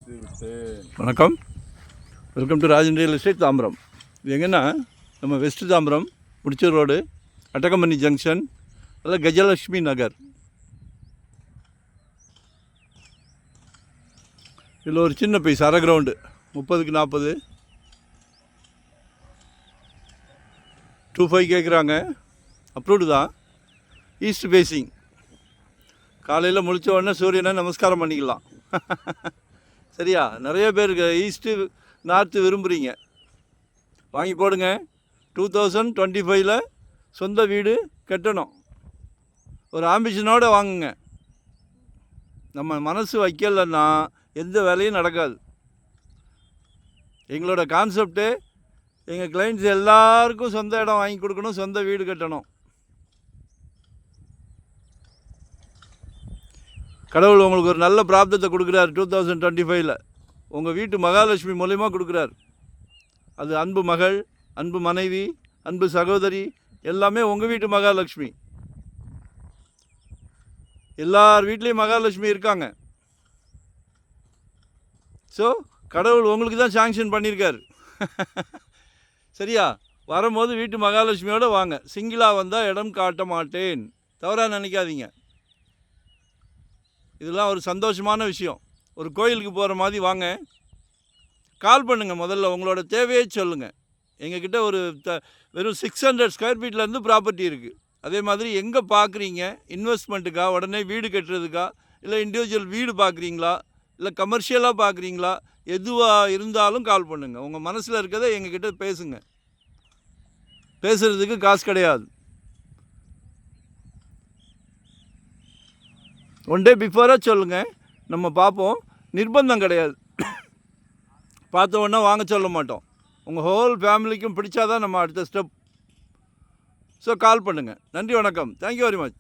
வணக்கம், welcome to Rajan real estate Tambaram. இது எங்கன்னா நம்ம west Tambaram Mudichur road, Attakampani junction, அதில் கஜலட்சுமி நகர். இதில் ஒரு சின்ன பீஸ் அரை கிரவுண்டு 30க்கு 40 25 கேட்குறாங்க. அப்ரூவ்டு தான். East facing. காலையில் முழிச்ச உடனே சூரியனை நமஸ்காரம் பண்ணிக்கலாம். சரியா? நிறைய பேருக்கு ஈஸ்ட்டு நார்த்து விரும்புகிறீங்க, வாங்கி போடுங்க. 2025 சொந்த வீடு கட்டணும், ஒரு ஆம்பிஷனோடு வாங்குங்க. நம்ம மனசு வைக்கலைன்னா எந்த வேலையும் நடக்காது. எங்களோட கான்செப்டு, எங்கள் கிளைண்ட்ஸ் எல்லாருக்கும் சொந்த இடம் வாங்கி கொடுக்கணும், சொந்த வீடு கட்டணும். கடவுள் உங்களுக்கு ஒரு நல்ல பிராப்தத்தை கொடுக்குறாரு. 2025 உங்கள் வீட்டு மகாலட்சுமி மூலயமா கொடுக்குறார். அது அன்பு மகள், அன்பு மனைவி, அன்பு சகோதரி, எல்லாமே உங்கள் வீட்டு மகாலட்சுமி. எல்லார் வீட்லேயும் மகாலட்சுமி இருக்காங்க. ஸோ கடவுள் உங்களுக்கு தான் சாங்ஷன் பண்ணியிருக்கார். சரியா? வரும்போது வீட்டு மகாலட்சுமியோடு வாங்க. சிங்கிளாக வந்தால் இடம் காட்ட மாட்டேன், தவறாக நினைக்காதீங்க. இதெல்லாம் ஒரு சந்தோஷமான விஷயம். ஒரு கோயிலுக்கு போகிற மாதிரி வாங்க. கால் பண்ணுங்கள். முதல்ல உங்களோட தேவையை சொல்லுங்கள். எங்ககிட்ட ஒரு வெறும் 600 ஸ்கொயர் ஃபீட்லேருந்து ப்ராப்பர்ட்டி இருக்குது. அதே மாதிரி எங்கே பார்க்குறீங்க? இன்வெஸ்ட்மெண்ட்டுக்கா, உடனே வீடு கட்டுறதுக்கா, இல்லை இண்டிவிஜுவல் வீடு பார்க்குறீங்களா, இல்லை கமர்ஷியலாக பார்க்குறீங்களா, எதுவாக இருந்தாலும் கால் பண்ணுங்கள். உங்கள் மனசில் இருக்கிறத எங்ககிட்ட பேசுங்க. பேசுகிறதுக்கு காசு கிடையாது. ஒன் டே பிஃபோராக சொல்லுங்கள், நம்ம பார்ப்போம். நிர்பந்தம் கிடையாது. பார்த்த உடனே வாங்க சொல்ல மாட்டோம். உங்கள் ஹோல் ஃபேமிலிக்கும் பிடிச்சாதான் நம்ம அடுத்த ஸ்டெப். ஸோ கால் பண்ணுங்கள். நன்றி, வணக்கம். Thank you very much.